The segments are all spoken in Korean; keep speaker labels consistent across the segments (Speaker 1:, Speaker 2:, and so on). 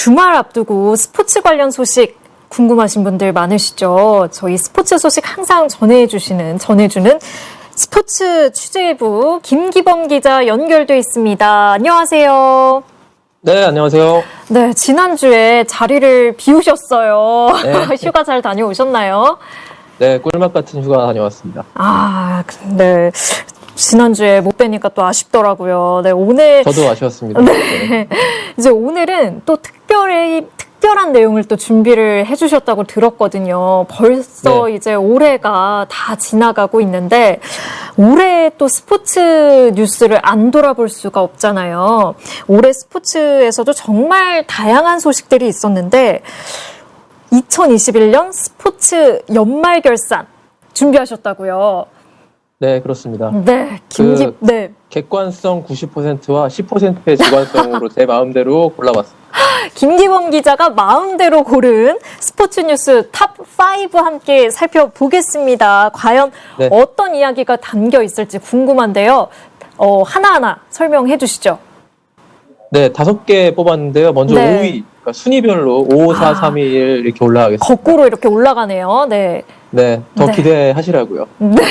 Speaker 1: 주말 앞두고 스포츠 관련 소식 궁금하신 분들 많으시죠? 저희 스포츠 소식 항상 전해주는 스포츠 취재부 김기범 기자 연결돼 있습니다. 안녕하세요.
Speaker 2: 네, 안녕하세요.
Speaker 1: 네, 지난주에 자리를 비우셨어요.
Speaker 2: 네.
Speaker 1: 휴가 잘 다녀오셨나요?
Speaker 2: 네, 꿀맛 같은 휴가 다녀왔습니다.
Speaker 1: 네. 지난주에 못 뵈니까 또 아쉽더라고요. 네, 오늘.
Speaker 2: 저도 아쉬웠습니다.
Speaker 1: 네. 이제 오늘은 또 특별한 내용을 또 준비를 해주셨다고 들었거든요. 벌써
Speaker 2: 네.
Speaker 1: 이제 올해가 다 지나가고 있는데, 올해 또 스포츠 뉴스를 안 돌아볼 수가 없잖아요. 올해 스포츠에서도 정말 다양한 소식들이 있었는데, 2021년 스포츠 연말결산 준비하셨다고요.
Speaker 2: 네, 그렇습니다.
Speaker 1: 네, 네.
Speaker 2: 객관성 90%와 10%의 주관성으로 제 마음대로 골라봤습니다.
Speaker 1: 김기범 기자가 마음대로 고른 스포츠 뉴스 탑5 함께 살펴보겠습니다. 과연
Speaker 2: 네.
Speaker 1: 어떤 이야기가 담겨 있을지 궁금한데요. 하나하나 설명해 주시죠.
Speaker 2: 네, 5개 뽑았는데요. 먼저
Speaker 1: 네.
Speaker 2: 5위, 그러니까 순위별로 5, 4, 3, 2, 1 이렇게 올라가겠습니다.
Speaker 1: 거꾸로 이렇게 올라가네요. 네.
Speaker 2: 네, 더
Speaker 1: 네.
Speaker 2: 기대하시라고요.
Speaker 1: 네.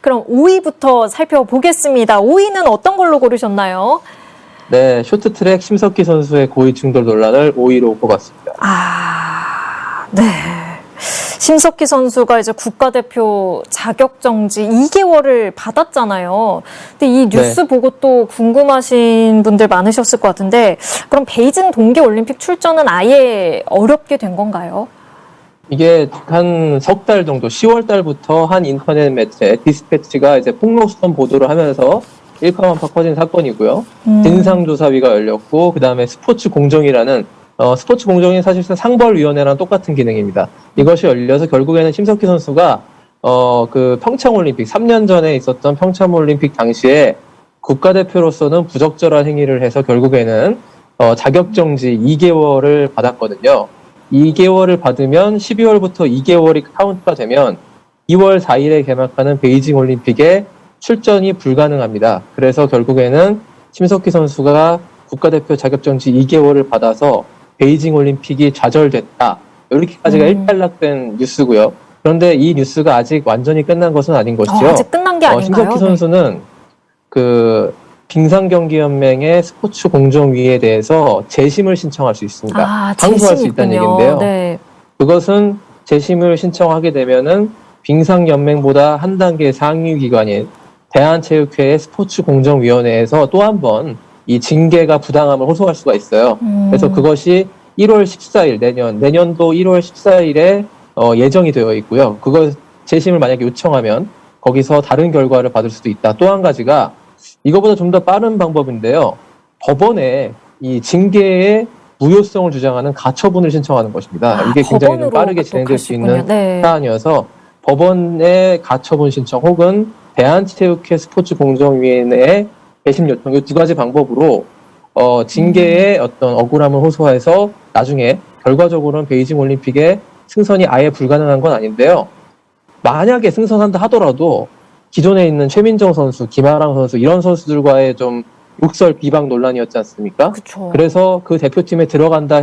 Speaker 1: 그럼 5위부터 살펴보겠습니다. 5위는 어떤 걸로 고르셨나요?
Speaker 2: 네, 쇼트트랙 심석희 선수의 고위 충돌 논란을 5위로 뽑았습니다.
Speaker 1: 네. 심석희 선수가 이제 국가대표 자격정지 2개월을 받았잖아요. 근데 이 뉴스
Speaker 2: 네.
Speaker 1: 보고 또 궁금하신 분들 많으셨을 것 같은데, 그럼 베이징 동계올림픽 출전은 아예 어렵게 된 건가요?
Speaker 2: 이게 한 석 달 정도, 10월 달부터 한 인터넷 매체 디스패치가 이제 폭로수선 보도를 하면서 일파만파 커진 사건이고요. 진상조사위가 열렸고, 그 다음에 스포츠 공정이라는 스포츠 공정이 사실상 상벌위원회랑 똑같은 기능입니다. 이것이 열려서 결국에는 심석희 선수가 그 평창올림픽 3년 전에 있었던 평창올림픽 당시에 국가대표로서는 부적절한 행위를 해서 결국에는 자격정지 2개월을 받았거든요. 2개월을 받으면 12월부터 2개월이 카운트가 되면 2월 4일에 개막하는 베이징 올림픽에 출전이 불가능합니다. 그래서 결국에는 심석희 선수가 국가대표 자격정지 2개월을 받아서 베이징 올림픽이 좌절됐다. 이렇게까지가 일단락된 뉴스고요. 그런데 이 뉴스가 아직 완전히 끝난 것은 아닌 것이죠.
Speaker 1: 아직 끝난 게 아닌가요?
Speaker 2: 심석희 선수는 그 빙상경기연맹의 스포츠 공정위에 대해서 재심을 신청할 수 있습니다. 항소할 수 있다는 얘기인데요.
Speaker 1: 네.
Speaker 2: 그것은 재심을 신청하게 되면은 빙상연맹보다 한 단계 상위 기관인 대한체육회의 스포츠 공정위원회에서 또 한 번 이 징계가 부당함을 호소할 수가 있어요. 그래서 그것이 1월 14일 내년도 1월 14일에 예정이 되어 있고요. 그거 재심을 만약에 요청하면 거기서 다른 결과를 받을 수도 있다. 또 한 가지가 이거보다 좀 더 빠른 방법인데요. 법원에 이 징계의 무효성을 주장하는 가처분을 신청하는 것입니다. 이게 굉장히 좀 빠르게 진행될 수 있는 사안이어서 법원의 가처분 신청 혹은 대한체육회 스포츠 공정위원회의 재심 요청 이 두 가지 방법으로 징계의 어떤 억울함을 호소해서 나중에 결과적으로는 베이징 올림픽에 승선이 아예 불가능한 건 아닌데요. 만약에 승선한다 하더라도 기존에 있는 최민정 선수, 김아랑 선수 이런 선수들과의 좀 욕설 비방 논란이었지 않습니까?
Speaker 1: 그쵸.
Speaker 2: 그래서 그 대표팀에 들어간다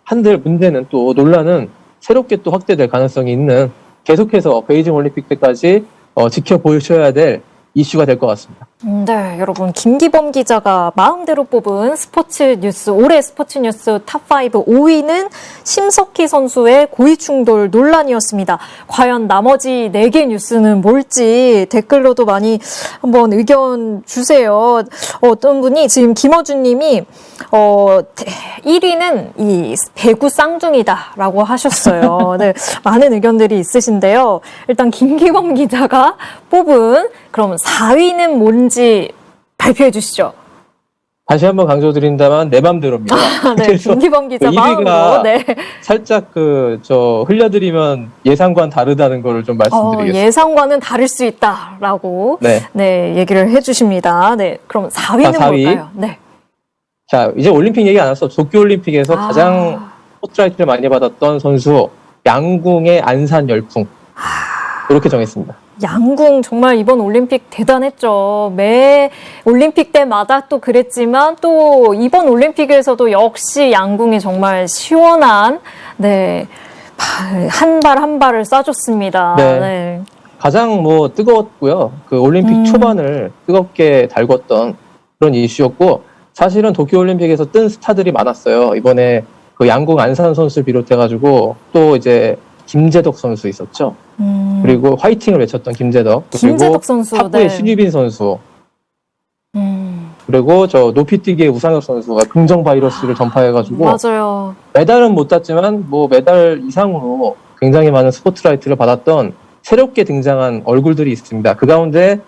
Speaker 2: 한들 문제는 또 논란은 새롭게 또 확대될 가능성이 있는 계속해서 베이징 올림픽 때까지 지켜보셔야 될 이슈가 될 것 같습니다.
Speaker 1: 네, 여러분 김기범 기자가 마음대로 뽑은 스포츠 뉴스 올해 스포츠 뉴스 탑5 5위는 심석희 선수의 고위충돌 논란이었습니다. 과연 나머지 4개 뉴스는 뭘지 댓글로도 많이 한번 의견 주세요. 어떤 분이 지금 김어준님이 1위는 이 배구 쌍둥이다라고 하셨어요. 네, 많은 의견들이 있으신데요. 일단 김기범 기자가 뽑은 그럼 4위는 뭔지 발표해 주시죠.
Speaker 2: 다시 한번 강조드린다만 내 맘대로입니다.
Speaker 1: 네, 김기범 기자 마음으로. 네.
Speaker 2: 살짝 흘려드리면 예상과는 다르다는 걸 좀 말씀드리겠습니다.
Speaker 1: 예상과는 다를 수 있다라고 네, 얘기를 해주십니다. 네, 그럼 4위는
Speaker 2: 4위.
Speaker 1: 뭘까요? 네.
Speaker 2: 자, 이제 올림픽 얘기 안 했어. 도쿄올림픽에서 가장 스포트라이트를 많이 받았던 선수 양궁의 안산 열풍 이렇게 정했습니다.
Speaker 1: 양궁 정말 이번 올림픽 대단했죠. 매 올림픽 때마다 또 그랬지만 또 이번 올림픽에서도 역시 양궁이 정말 시원한 네, 한 발 한 발을 쏴줬습니다.
Speaker 2: 네.
Speaker 1: 네.
Speaker 2: 가장 뭐 뜨거웠고요. 그 올림픽 초반을 뜨겁게 달궜던 그런 이슈였고, 사실은 도쿄올림픽에서 뜬 스타들이 많았어요. 이번에 그 양궁 안산 선수를 비롯해가지고 또 이제 김재덕 선수 있었죠. 그리고 화이팅을 외쳤던 김재덕.
Speaker 1: 김재덕 선수,
Speaker 2: 탁구의
Speaker 1: 네.
Speaker 2: 신유빈 선수. 그리고 저 높이뛰기의 우상혁 선수가 긍정 바이러스를 전파해가지고
Speaker 1: 맞아요.
Speaker 2: 메달은 못 땄지만 뭐 메달 이상으로 굉장히 많은 스포트라이트를 받았던 새롭게 등장한 얼굴들이 있습니다. 그 가운데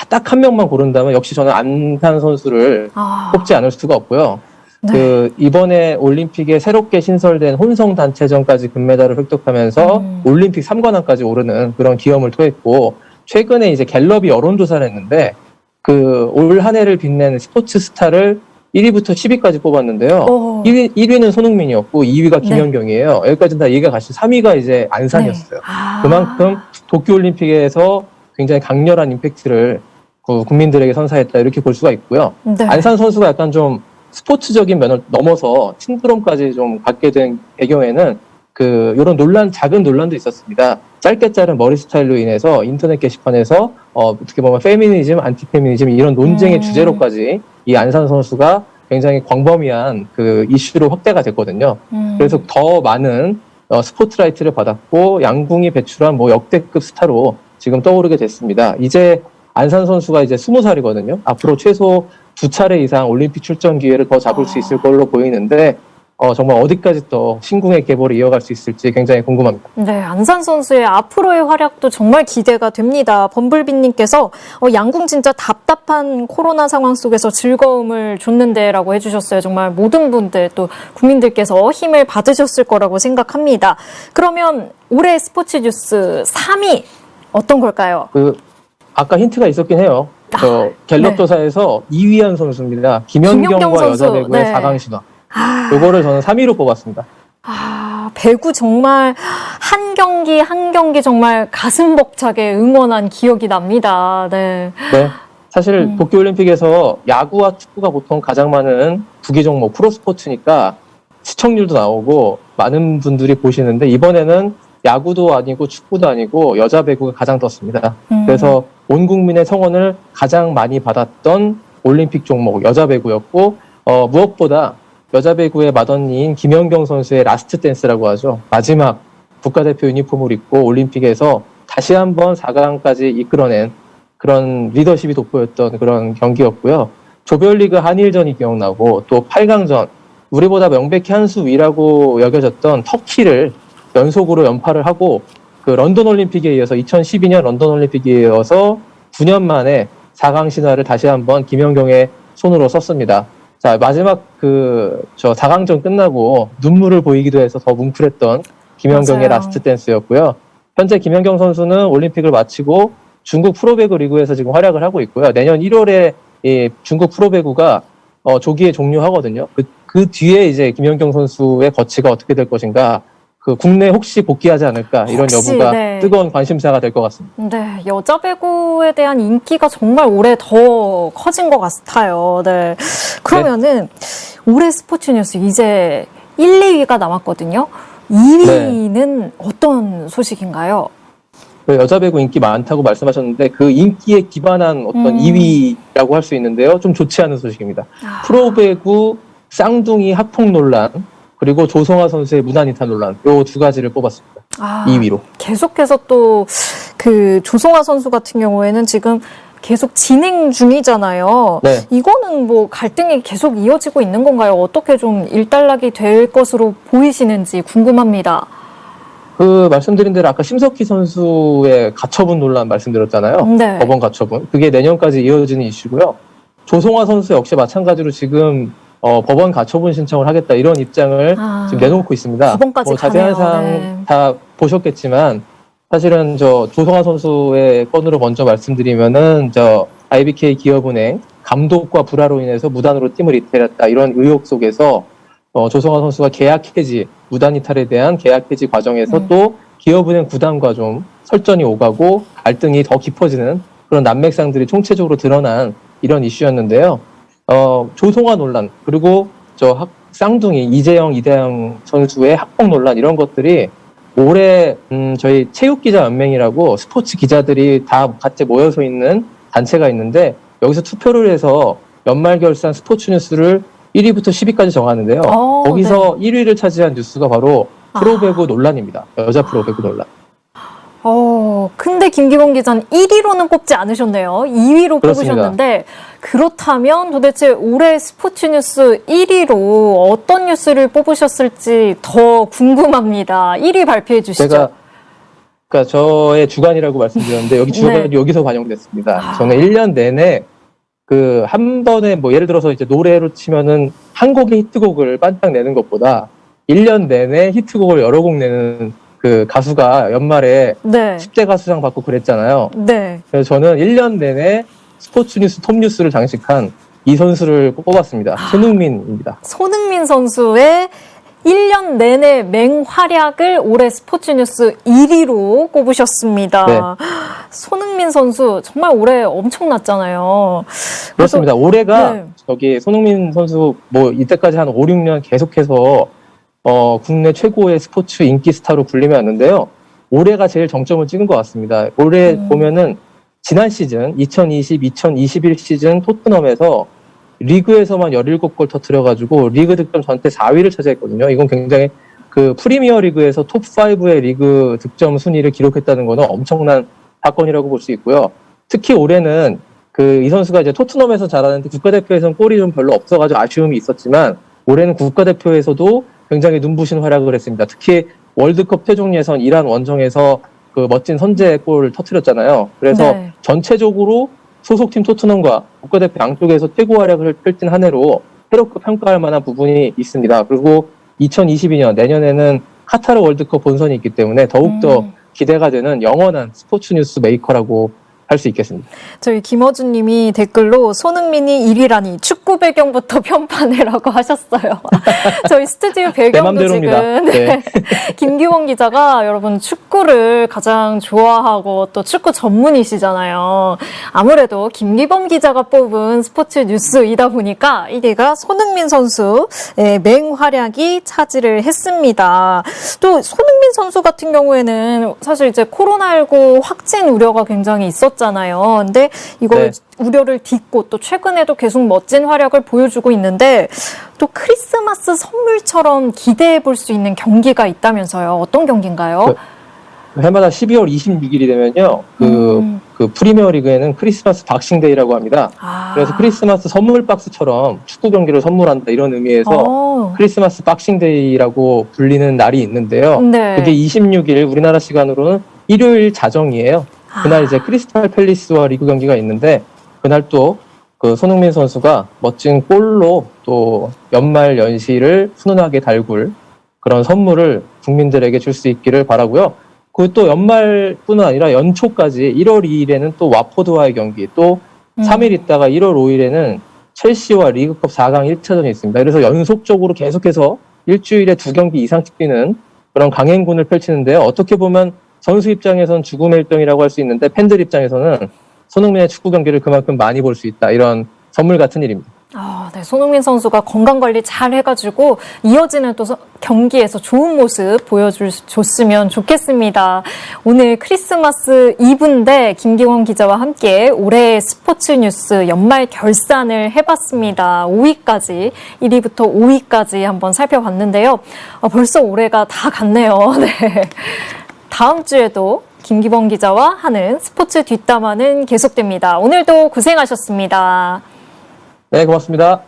Speaker 2: 딱 한 명만 고른다면 역시 저는 안산 선수를 꼽지 않을 수가 없고요.
Speaker 1: 네.
Speaker 2: 그 이번에 올림픽에 새롭게 신설된 혼성 단체전까지 금메달을 획득하면서 올림픽 3관왕까지 오르는 그런 기염을 토했고, 최근에 이제 갤럽이 여론조사를 했는데 그 올 한 해를 빛낸 스포츠 스타를 1위부터 10위까지 뽑았는데요. 1위는 손흥민이었고 2위가 김연경이에요. 여기까지는 다 얘기가 같이 3위가 이제 안산이었어요. 그만큼 도쿄올림픽에서 굉장히 강렬한 임팩트를 국민들에게 선사했다, 이렇게 볼 수가 있고요.
Speaker 1: 네.
Speaker 2: 안산 선수가 약간 좀 스포츠적인 면을 넘어서 신드롬까지 좀 갖게 된 배경에는 그 이런 작은 논란도 있었습니다. 짧게 자른 머리 스타일로 인해서 인터넷 게시판에서 어떻게 보면 페미니즘, 안티페미니즘 이런 논쟁의 주제로까지 이 안산 선수가 굉장히 광범위한 그 이슈로 확대가 됐거든요. 그래서 더 많은 스포트라이트를 받았고 양궁이 배출한 뭐 역대급 스타로 지금 떠오르게 됐습니다. 이제 안산 선수가 이제 20살이거든요. 앞으로 최소 2차례 이상 올림픽 출전 기회를 더 잡을 수 있을 걸로 보이는데 정말 어디까지 또 신궁의 계보를 이어갈 수 있을지 굉장히 궁금합니다.
Speaker 1: 네, 안산 선수의 앞으로의 활약도 정말 기대가 됩니다. 범블비님께서 양궁 진짜 답답한 코로나 상황 속에서 즐거움을 줬는데라고 해주셨어요. 정말 모든 분들 또 국민들께서 힘을 받으셨을 거라고 생각합니다. 그러면 올해 스포츠 뉴스 3위 어떤 걸까요?
Speaker 2: 아까 힌트가 있었긴 해요. 갤럽 조사에서 2위한 선수입니다. 김연경과
Speaker 1: 선수.
Speaker 2: 여자 배구의
Speaker 1: 네.
Speaker 2: 4강 신화. 요거를 저는 3위로 뽑았습니다.
Speaker 1: 배구 정말 한 경기 한 경기 정말 가슴 벅차게 응원한 기억이 납니다. 네.
Speaker 2: 네. 사실 도쿄올림픽에서 야구와 축구가 보통 가장 많은 구기 종목 프로스포츠니까 시청률도 나오고 많은 분들이 보시는데, 이번에는 야구도 아니고 축구도 아니고 여자 배구가 가장 떴습니다. 그래서 온 국민의 성원을 가장 많이 받았던 올림픽 종목 여자 배구였고, 무엇보다 여자 배구의 마더니인 김연경 선수의 라스트 댄스라고 하죠. 마지막 국가대표 유니폼을 입고 올림픽에서 다시 한번 4강까지 이끌어낸 그런 리더십이 돋보였던 그런 경기였고요. 조별리그 한일전이 기억나고, 또 8강전 우리보다 명백히 한 수 위라고 여겨졌던 터키를 연속으로 연파를 하고, 그 런던 올림픽에 이어서 2012년 런던 올림픽에 이어서 9년 만에 4강 신화를 다시 한번 김연경의 손으로 썼습니다. 자, 마지막 4강전 끝나고 눈물을 보이기도 해서 더 뭉클했던 김연경의
Speaker 1: 맞아요.
Speaker 2: 라스트 댄스였고요. 현재 김연경 선수는 올림픽을 마치고 중국 프로배구 리그에서 지금 활약을 하고 있고요. 내년 1월에 이 중국 프로배구가 조기에 종료하거든요. 그 뒤에 이제 김연경 선수의 거치가 어떻게 될 것인가, 국내 혹시 복귀하지 않을까, 이런 여부가
Speaker 1: 네.
Speaker 2: 뜨거운 관심사가 될 것 같습니다.
Speaker 1: 네, 여자 배구에 대한 인기가 정말 올해 더 커진 것 같아요. 네. 그러면은 올해 스포츠 뉴스 이제 1, 2위가 남았거든요. 2위는 어떤 소식인가요?
Speaker 2: 여자 배구 인기 많다고 말씀하셨는데 그 인기에 기반한 어떤 2위라고 할 수 있는데요. 좀 좋지 않은 소식입니다. 프로배구 쌍둥이 합통 논란, 그리고 조성아 선수의 무단이탈 논란, 요 두 가지를 뽑았습니다. 2위로.
Speaker 1: 계속해서 또 그 조성아 선수 같은 경우에는 지금 계속 진행 중이잖아요.
Speaker 2: 네.
Speaker 1: 이거는 뭐 갈등이 계속 이어지고 있는 건가요? 어떻게 좀 일단락이 될 것으로 보이시는지 궁금합니다.
Speaker 2: 말씀드린 대로 아까 심석희 선수의 가처분 논란 말씀드렸잖아요.
Speaker 1: 네.
Speaker 2: 법원 가처분. 그게 내년까지 이어지는 이슈고요. 조성아 선수 역시 마찬가지로 지금 법원 가처분 신청을 하겠다, 이런 입장을 지금 내놓고 있습니다.
Speaker 1: 법원까지
Speaker 2: 자세한
Speaker 1: 가네요.
Speaker 2: 사항
Speaker 1: 네.
Speaker 2: 다 보셨겠지만, 사실은 조성아 선수의 건으로 먼저 말씀드리면은 IBK 기업은행 감독과 불화로 인해서 무단으로 팀을 이탈했다, 이런 의혹 속에서 조성아 선수가 계약 해지, 무단 이탈에 대한 계약 해지 과정에서 또 기업은행 구단과 좀 설전이 오가고 갈등이 더 깊어지는 그런 난맥상들이 총체적으로 드러난 이런 이슈였는데요. 조성아 논란, 그리고 쌍둥이 이재영, 이다영 선수의 학폭 논란, 이런 것들이 올해 저희 체육기자연맹이라고 스포츠 기자들이 다 같이 모여서 있는 단체가 있는데, 여기서 투표를 해서 연말 결산 스포츠 뉴스를 1위부터 10위까지 정하는데요. 거기서 1위를 차지한 뉴스가 바로 프로배구 논란입니다. 여자 프로배구 논란.
Speaker 1: 근데 김기범 기자는 1위로는 뽑지 않으셨네요. 2위로
Speaker 2: 그렇습니다.
Speaker 1: 뽑으셨는데, 그렇다면 도대체 올해 스포츠 뉴스 1위로 어떤 뉴스를 뽑으셨을지 더 궁금합니다. 1위 발표해 주시죠.
Speaker 2: 그러니까 저의 주관이라고 말씀드렸는데, 여기 주관이 여기서 반영됐습니다. 저는 1년 내내 한 번에 예를 들어서 이제 노래로 치면은 한 곡의 히트곡을 반짝 내는 것보다 1년 내내 히트곡을 여러 곡 내는 그 가수가 연말에 10대 가수상 받고 그랬잖아요. 그래서 저는 1년 내내 스포츠 뉴스 톱 뉴스를 장식한 이 선수를 뽑았습니다. 손흥민입니다.
Speaker 1: 손흥민 선수의 1년 내내 맹활약을 올해 스포츠 뉴스 1위로 꼽으셨습니다.
Speaker 2: 네.
Speaker 1: 손흥민 선수 정말 올해 엄청났잖아요.
Speaker 2: 그렇습니다. 올해가 손흥민 선수 이때까지 한 5, 6년 계속해서 국내 최고의 스포츠 인기 스타로 군림해 왔는데요. 올해가 제일 정점을 찍은 것 같습니다. 올해 보면은 지난 시즌 2020-2021 시즌 토트넘에서 리그에서만 17골 터뜨려가지고 리그 득점 전체 4위를 차지했거든요. 이건 굉장히 프리미어 리그에서 톱5의 리그 득점 순위를 기록했다는 것은 엄청난 사건이라고 볼 수 있고요. 특히 올해는 이 선수가 이제 토트넘에서 잘하는데 국가대표에서는 골이 좀 별로 없어가지고 아쉬움이 있었지만, 올해는 국가대표에서도 굉장히 눈부신 활약을 했습니다. 특히 월드컵 최종 예선 이란 원정에서 멋진 선제골을 터뜨렸잖아요. 그래서 전체적으로 소속팀 토트넘과 국가대표 양쪽에서 최고 활약을 펼친 한 해로 새롭게 평가할 만한 부분이 있습니다. 그리고 2022년 내년에는 카타르 월드컵 본선이 있기 때문에 더욱더 기대가 되는 영원한 스포츠 뉴스 메이커라고 할 수 있겠습니다. 저희
Speaker 1: 김어준 님이 댓글로 손흥민이 1위라니 축구 배경부터 편파네라고 하셨어요. 저희 스튜디오 배경도 지금 김기범 기자가 여러분 축구를 가장 좋아하고 또 축구 전문이시잖아요. 아무래도 김기범 기자가 뽑은 스포츠 뉴스이다 보니까 1위가 손흥민 선수의 맹활약이 차지를 했습니다. 또 손흥민 선수 같은 경우에는 사실 이제 코로나19 확진 우려가 굉장히 있었잖아요. 근데 이걸 우려를 딛고 또 최근에도 계속 멋진 활약을 보여주고 있는데, 또 크리스마스 선물처럼 기대해 볼 수 있는 경기가 있다면서요. 어떤 경기인가요?
Speaker 2: 해마다 12월 26일이 되면요. 프리미어 리그에는 크리스마스 박싱데이라고 합니다. 그래서 크리스마스 선물 박스처럼 축구 경기를 선물한다, 이런 의미에서 크리스마스 박싱데이라고 불리는 날이 있는데요. 그게 26일 우리나라 시간으로는 일요일 자정이에요. 그날 이제 크리스탈 팰리스와 리그 경기가 있는데, 그날 또 손흥민 선수가 멋진 골로 또 연말 연시를 훈훈하게 달굴 그런 선물을 국민들에게 줄 수 있기를 바라고요. 그 또 연말뿐만 아니라 연초까지 1월 2일에는 또 와포드와의 경기, 또 3일 있다가 1월 5일에는 첼시와 리그컵 4강 1차전이 있습니다. 그래서 연속적으로 계속해서 일주일에 2경기 이상씩 뛰는 그런 강행군을 펼치는데요. 어떻게 보면 선수 입장에서는 죽음의 일정이라고 할 수 있는데, 팬들 입장에서는 손흥민의 축구 경기를 그만큼 많이 볼 수 있다, 이런 선물 같은 일입니다.
Speaker 1: 손흥민 선수가 건강관리 잘 해가지고 이어지는 또 경기에서 좋은 모습 보여줬으면 좋겠습니다. 오늘 크리스마스 이브인데 김기범 기자와 함께 올해 스포츠 뉴스 연말 결산을 해봤습니다. 5위까지, 1위부터 5위까지 한번 살펴봤는데요. 벌써 올해가 다 갔네요. 다음 주에도 김기범 기자와 하는 스포츠 뒷담화는 계속됩니다. 오늘도 고생하셨습니다.
Speaker 2: 네, 고맙습니다.